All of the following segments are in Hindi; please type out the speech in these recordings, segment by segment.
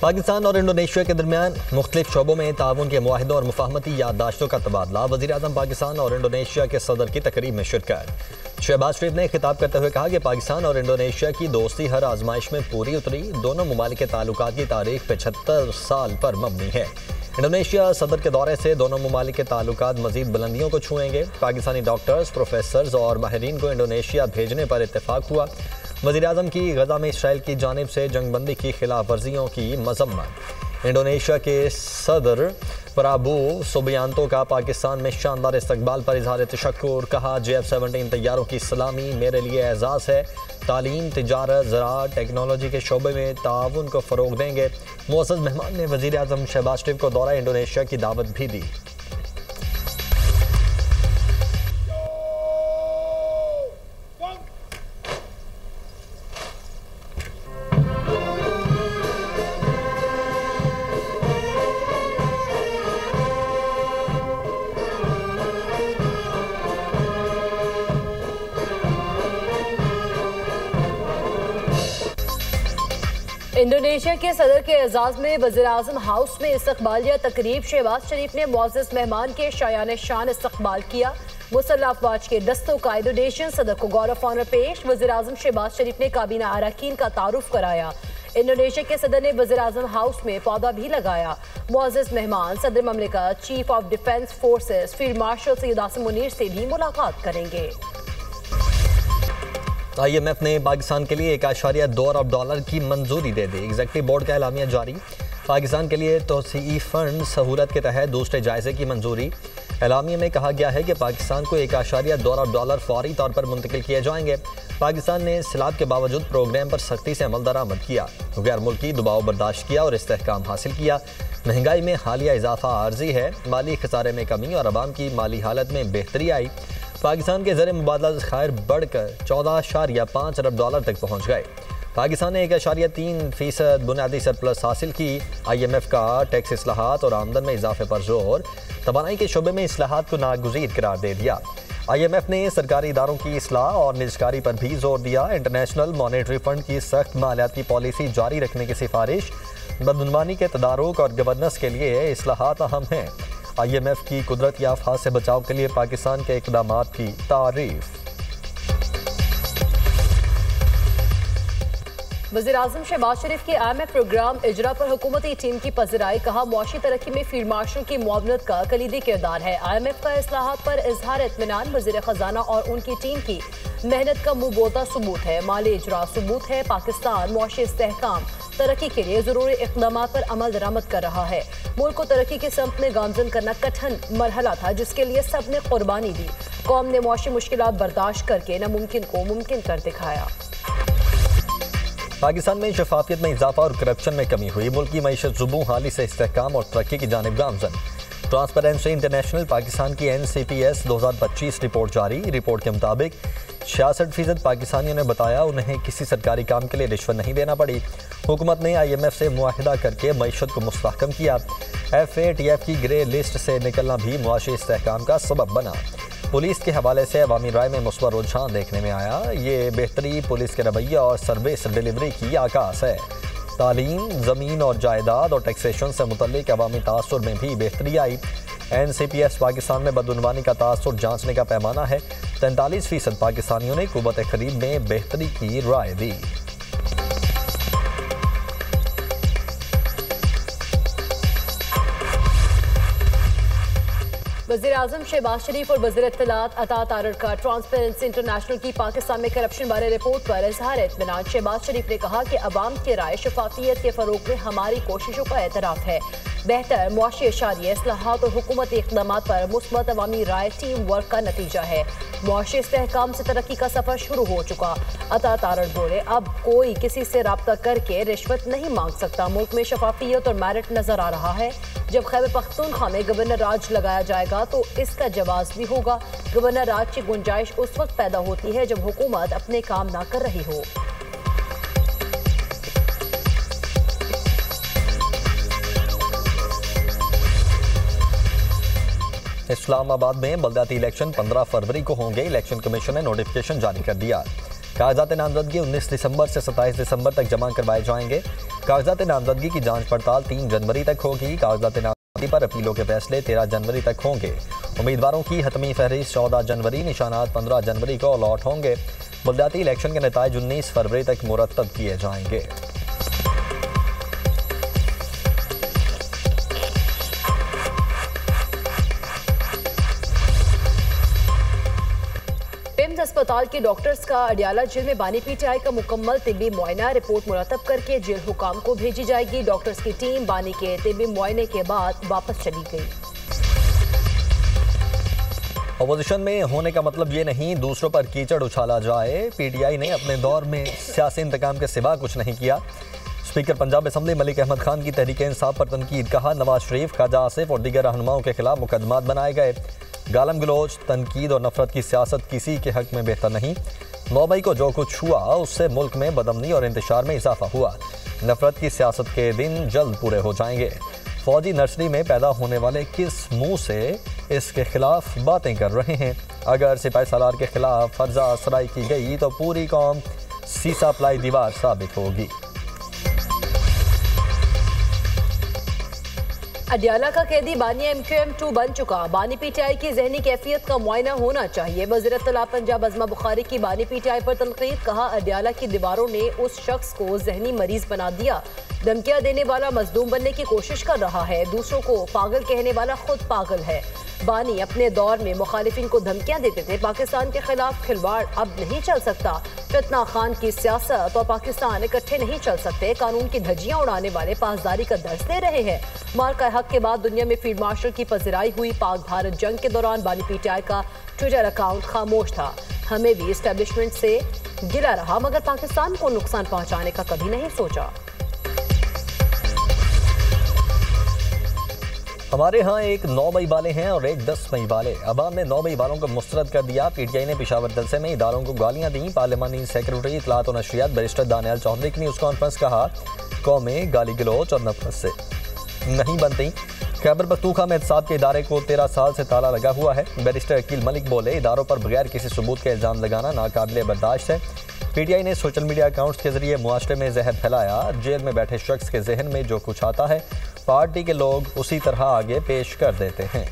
पाकिस्तान और इंडोनेशिया के दरमियान मुख्तलिफ शोबों में ताउन के मुआहिदों और मुफाहमती याददाश्तों का तबादला। वज़ीर-ए-आज़म पाकिस्तान और इंडोनेशिया के सदर की तकरीब में शिरकत। शहबाज शरीफ ने खिताब करते हुए कहा कि पाकिस्तान और इंडोनेशिया की दोस्ती हर आजमाइश में पूरी उतरी। दोनों ममालिक के ताल्लुकात की तारीख 75 साल पर मबनी है। इंडोनेशिया सदर के दौरे से दोनों ममालिक के ताल्लुकात मजीद बुलंदियों को छुएंगे। पाकिस्तानी डॉक्टर्स, प्रोफेसर्स और माहिरीन को इंडोनेशिया भेजने पर इत्तेफाक हुआ। वज़ीर-ए-आज़म की गज़ा में इसराइल की जानिब से जंगबंदी की खिलाफ वर्जियों की मजम्मत। इंडोनेशिया के सदर प्राबो सुबियांतो का पाकिस्तान में शानदार इस्तकबाल पर इजहार तशक्कुर। कहा, JF-17 तैयारों की सलामी मेरे लिए एजाज़ है। तालीम, तिजारत, ज़राअत, टेक्नोलॉजी के शोबे में ताउन को फ़रोग देंगे। मुअज़्ज़ज़ मेहमान ने वज़ीर-ए-आज़म शहबाज शरीफ को दौरा इंडोनेशिया की दावत भी दी। इंडोनेशिया के सदर के एजाज में वज़ीर-ए-आज़म हाउस में इस्तकबालिया तकरीब। शहबाज शरीफ ने मुअज़्ज़ज़ मेहमान के शायान शान इस्तकबाल किया। मुसल्लह अफ़वाज के दस्तों का इंडोनेशियन सदर को गौरव ऑफ ऑनर पेश। वज़ीर-ए-आज़म शहबाज शरीफ ने काबीना अरकान का तारुफ कराया। इंडोनेशिया के सदर ने वज़ीर-ए-आज़म हाउस में पौधा भी लगाया। मुअज़्ज़ज़ मेहमान सदर ममलिकत, chief of defence forces field marshal Syed Asim Munir से भी मुलाकात करेंगे। IMF ने पाकिस्तान के लिए 1.2 अरब डॉलर की मंजूरी दे दी। एग्जीक्यूटिव बोर्ड का एलामिया जारी। पाकिस्तान के लिए तोसीई फंड सहूलत के तहत दूसरे जायजे की मंजूरी। एलामिया में कहा गया है कि पाकिस्तान को 1.2 अरब डॉलर फौरी तौर पर मुंतकिल किए जाएंगे। पाकिस्तान ने सलाब के बावजूद प्रोग्राम पर सख्ती से अमल दरामद किया, गैर मुल्की दबाव बर्दाश्त किया और इस्तेहकाम हासिल किया। महंगाई में हालिया इजाफा आर्जी है। माली खसारे में कमी और अवाम की माली हालत में बेहतरी आई। पाकिस्तान के ज़र मुबादला ज़खायर बढ़कर 14.5 अरब डॉलर तक पहुँच गए। पाकिस्तान ने 1.3% बुनियादी सरप्लस हासिल की। IMF का टैक्स इस्लाहात और आमदन में इजाफे पर जोर। तवानाई के शोबे में इस्लाहात को नागुज़ीर करार दे दिया। IMF ने सरकारी इदारों की इस्लाह और निजकारी पर भी जोर दिया। इंटरनेशनल मॉनेटरी फंड की सख्त मालियाती पॉलिसी जारी रखने की सिफारिश। बदनवानी के तदारुक और गवर्नेंस के लिए इस्लाहात अहम हैं। IMF की कुदरती आफात से बचाव के लिए पाकिस्तान के इक़दामात की तारीफ। वज़ीर-ए-आज़म शहबाज शरीफ के IMF प्रोग्राम इजरा पर हुकूमती टीम की पज़राई। कहा, मुआशी तरक्की में फील्ड मार्शल की मुआवनत का कलीदी किरदार है। IMF का इस्लाहात पर इजहार इत्मीनान। वज़ीर ख़जाना और उनकी टीम की मेहनत का मुँह बोता सबूत है। माली इजरा सबूत है। पाकिस्तान मुआशी इस्तेहकाम तरक्की के लिए ज़रूरी इक़दाम पर अमल दरामद कर रहा है। मुल्क को तरक्की की समत में गामजन करना कठिन मरहला था, जिसके लिए सब ने कुर्बानी दी। कौम ने मुआशी मुश्किलात बर्दाश्त करके नामुमकिन को मुमकिन कर दिखाया। पाकिस्तान में शफाफियत में इजाफा और करप्शन में कमी हुई। मुल्क की मईशत ज़ुबू हाली से इस्तेहकाम और तरक्की की जानिब गामजन। ट्रांसपेरेंसी इंटरनेशनल पाकिस्तान की NCPS 2025 रिपोर्ट जारी। रिपोर्ट के मुताबिक 66% पाकिस्तानियों ने बताया उन्हें किसी सरकारी काम के लिए रिश्वत नहीं देना पड़ी। हुकूमत ने IMF से मुआहिदा करके मईशत को मुस्तहकम किया। FATF की ग्रे लिस्ट से निकलना भी मुआशी इस्तेहकाम का सबब बना। पुलिस के हवाले से अवामी राय में मुस्बत रुझान देखने में आया। ये बेहतरी पुलिस के रवैया और सर्विस डिलीवरी की आकाश है। तालीम, ज़मीन और जायदाद और टैक्सेशन से मुतल्लिक अवामी तासुर में भी बेहतरी आई। NCPS पाकिस्तान में बदउनवानी का तासुर जांचने का पैमाना है। 43% पाकिस्तानियों ने कुव्वत खरीद में बेहतरी की राय दी। वज़ीर-ए-आज़म शहबाज शरीफ और वज़ीर इत्तलात अता तारड़ का ट्रांसपेरेंसी इंटरनेशनल की पाकिस्तान में करप्शन बारे रिपोर्ट पर इजहार इत्मीनान। शहबाज शरीफ ने कहा कि अवाम की राय शफाफियत के फ़रोग में हमारी कोशिशों का एतराफ़ है। बेहतर मुआशी इशारिया इस्लाहात और हुकूमती इक़दामात पर मुस्बत अवामी राय टीम वर्क का नतीजा है। मुआशी इस्तेहकाम से तरक्की का सफ़र शुरू हो चुका। अता तारड़ बोले, अब कोई किसी से रब्ता करके रिश्वत नहीं मांग सकता। मुल्क में शफाफियत और मेरिट नजर आ रहा है। जब खैबर पख्तूनख्वा में गवर्नर राज लगाया जाएगा तो इसका जवाब भी होगा। गवर्नर राज की गुंजाइश उस वक्त पैदा होती है जब हुकूमत अपने काम ना कर रही हो। इस्लामाबाद में बल्दियाती इलेक्शन 15 फरवरी को होंगे। इलेक्शन कमीशन ने नोटिफिकेशन जारी कर दिया। कागजात नामजदगी 19 दिसंबर से 27 दिसंबर तक जमा करवाए जाएंगे। कागजात नामजदगी की जांच पड़ताल 3 जनवरी तक होगी। कागजात नामजदगी पर अपीलों के फैसले 13 जनवरी तक होंगे। उम्मीदवारों की हतमी फहरिस्त 14 जनवरी, निशानात 15 जनवरी को अलॉट होंगे। बलदियाती इलेक्शन के नताइज 19 फरवरी तक मुरतब किए जाएंगे। पिम्स अस्पताल के डॉक्टर्स का अडियाला जेल में बानी पीटीआई का मुकम्मल तिब्बी मुआयना रिपोर्ट मुरतब करके जेल हुकाम को भेजी जाएगी। डॉक्टर्स की टीम बानी के तिब्बी मुआयने के बाद वापस चली गई। अपोजिशन में होने का मतलब ये नहीं दूसरों पर कीचड़ उछाला जाए। पीटीआई ने अपने दौर में सियासी इंतकाम के सिवा कुछ नहीं किया। स्पीकर पंजाब असम्बली मलिक अहमद खान की तहरीक इंसाफ पर तनकीद, कहा नवाज शरीफ, ख्वाजा आसिफ और दीगर रहनुमाओं के खिलाफ मुकदमात बनाए गए। गालम गलोच, तनकीद और नफरत की सियासत किसी के हक में बेहतर नहीं। 9 मई को जो कुछ हुआ उससे मुल्क में बदअमनी और इंतशार में इजाफा हुआ। नफरत की सियासत के दिन जल्द पूरे हो जाएंगे। फौजी नर्सरी में पैदा होने वाले किस मुंह से इसके खिलाफ बातें कर रहे हैं? अगर सिपाही सालार के खिलाफ फर्जा असराई की गई तो पूरी कौम सीसा प्लाई दीवार साबित होगी। अडियाला का कैदी बानी MQM 2 बन चुका। बानी पीटीआई की जहनी कैफियत का मुआयना होना चाहिए। वज़ीर इत्तलात पंजाब अज़मा बुखारी की बानी पीटीआई पर तनकीद, कहा अडियाला की दीवारों ने उस शख्स को जहनी मरीज बना दिया। धमकियां देने वाला मजलूम बनने की कोशिश कर रहा है, दूसरों को पागल कहने वाला खुद पागल है। बानी अपने दौर में मुखालिफिन को धमकियां देते थे। पाकिस्तान के खिलाफ खिलवाड़ अब नहीं चल सकता। फितना खान की सियासत और पाकिस्तान इकट्ठे नहीं चल सकते। कानून की धज्जियां उड़ाने वाले पासदारी का दर्ज दे रहे हैं। मार्का हक के बाद दुनिया में फील्ड मार्शल की पजराई हुई। पाक भारत जंग के दौरान बानी पीटीआई का ट्विटर अकाउंट खामोश था। हमें भी एस्टेब्लिशमेंट से गिला रहा मगर पाकिस्तान को नुकसान पहुंचाने का कभी नहीं सोचा। हमारे यहाँ एक 9 मई वाले हैं और एक 10 मई वाले। अवाम ने 9 मई वालों को मुस्तरद कर दिया। पीटीआई ने पेशावर जलसे में इदारों को गालियां दी। पार्लिमानी सेक्रेटरी इत्तलात और नशरियात बैरिस्टर दानियाल चौधरी की न्यूज़ कॉन्फ्रेंस, कहा कौमें गाली गलौच और नफरत से नहीं बनती। खैबर पख्तूनख्वा में एहतसाब के इदारे को 13 साल से ताला लगा हुआ है। बैरिस्टर अकील मलिक बोले इदारों पर बगैर किसी सबूत के इल्ज़ाम लगाना नाकाबिले बर्दाश्त है। पीटीआई ने सोशल मीडिया अकाउंट्स के जरिए मुआशरे में जहर फैलाया। जेल में बैठे शख्स के जहन में जो कुछ आता है पार्टी के लोग उसी तरह आगे पेश कर देते हैं।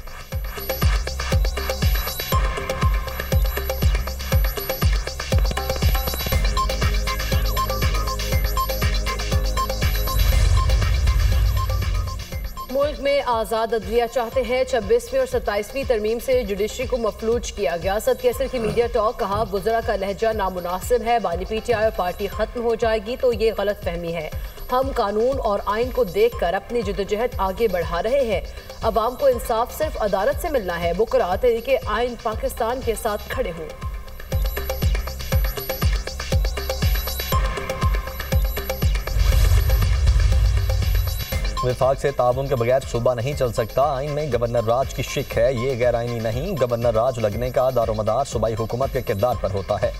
मुल्क में आज़ाद अदलिया चाहते हैं। 26वीं और 27वीं तरमीम से जुडिशरी को मफलूज किया गया। असद कैसर की मीडिया टॉक, कहा वुज़रा का लहजा नामुनासिब है। बानी पीटीआई और पार्टी खत्म हो जाएगी तो ये गलत फहमी है। हम कानून और आइन को देखकर अपनी जद्दोजहद आगे बढ़ा रहे हैं। अवाम को इंसाफ सिर्फ अदालत से मिलना है। बुकरा तरीके आइन पाकिस्तान के साथ खड़े हों। विफाक से ताउन के बगैर सूबा नहीं चल सकता। आइन में गवर्नर राज की शिक है, ये गैर आइनी नहीं। गवर्नर राज लगने का दारोमदार सूबाई हुकूमत के किरदार पर होता है।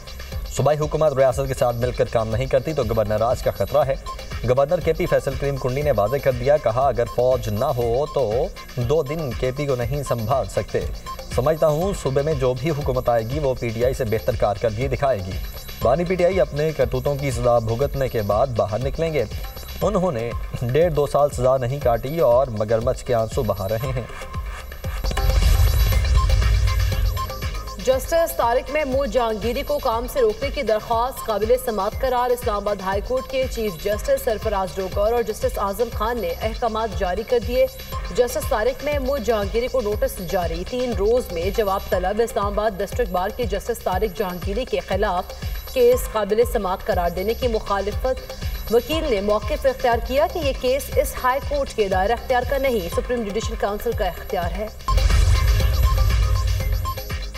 सूबाई हुकूमत रियासत के साथ मिलकर काम नहीं करती तो गवर्नर राज का खतरा है। गवर्नर KP फैसल करीम कुंडी ने वाज़ेह कर दिया, कहा अगर फौज ना हो तो 2 दिन KP को नहीं संभाल सकते। समझता हूँ सूबे में जो भी हुकूमत आएगी वो PTI से बेहतर कारकर्दगी दिखाएगी। बानी PTI अपने करतूतों की सजा भुगतने के बाद बाहर निकलेंगे। उन्होंने 1.5-2 साल सजा नहीं काटी और मगरमच्छ के आंसू बहा रहे हैं। जस्टिस तारिक महमूद जहांगीरी को काम से रोकने की दरख्वास्त काबिल समाअत करार। इस्लामाबाद हाई कोर्ट के चीफ जस्टिस सरफराज डोगर और जस्टिस आजम खान ने अहकामात जारी कर दिए। जस्टिस तारिक महमूद जहांगीरी को नोटिस जारी, 3 रोज में जवाब तलब। इस्लामाबाद डिस्ट्रिक्ट बार के जस्टिस तारिक जहांगीरी के खिलाफ केस काबिल समाअत करार देने की मुखालिफत वकील ने मौक़िफ़ इख्तियार किया कि ये केस इस हाई कोर्ट के दायरा इख्तियार का नहीं, सुप्रीम जुडिशल काउंसिल का इख्तियार है।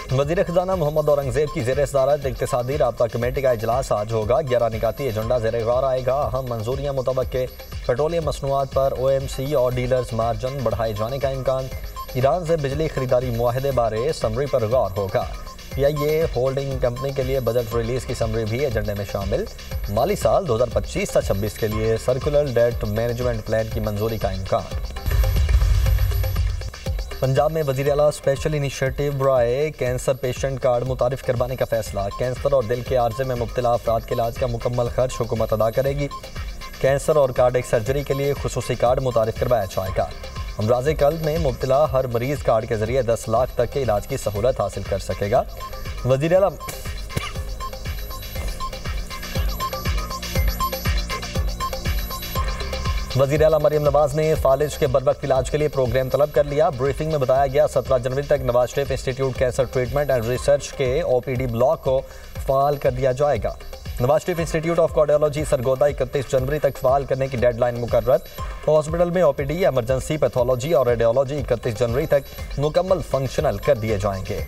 वज़ीर ख़ज़ाना मोहम्मद औरंगज़ेब की ज़ेर सदारत इक़्तिसादी राब्ता कमेटी का इजलास आज होगा। 11 निकाती एजेंडा ज़ेर गौर आएगा। अहम मंजूरियाँ मुतवक्के, पेट्रोलियम मसनूआत पर OMC और डीलर्स मार्जिन बढ़ाए जाने का इम्कान, ईरान से बिजली खरीदारी मुआहदे बारे समरी पर गौर होगा। PIA होल्डिंग कंपनी के लिए बजट रिलीज की समरी भी एजेंडे में शामिल। माली साल 2025-26 के लिए सर्कुलर डेट मैनेजमेंट प्लान की मंजूरी का इम्कान। पंजाब में वज़ीर आला स्पेशल इनिशिएटिव राय कैंसर पेशेंट कार्ड मुतारिफ करवाने का फैसला। कैंसर और दिल के आर्जे में मुब्तला अफराद के इलाज का मुकम्मल खर्च हुकूमत अदा करेगी। कैंसर और कार्डियक सर्जरी के लिए खुसूसी कार्ड मुतारिफ करवाया जाएगा। अमराज़ कल्ब में मुब्तला हर मरीज़ कार्ड के जरिए 10 लाख तक के इलाज की सहूलत हासिल कर सकेगा। वज़ीर आला वज़ीर आला मरियम नवाज ने फालिज के बरवक्त इलाज के लिए प्रोग्राम तलब कर लिया। ब्रीफिंग में बताया गया 17 जनवरी तक Nawaz Sharif institute cancer treatment and research के OPD ब्लॉक को फाल कर दिया जाएगा। Nawaz Sharif institute of cardiology Sargodha 31 जनवरी तक फाल करने की डेडलाइन मुकर्रर। हॉस्पिटल में OPD, इमरजेंसी, पैथोलॉजी और रेडियोलॉजी 31 जनवरी तक मुकम्मल फंक्शनल कर दिए जाएंगे।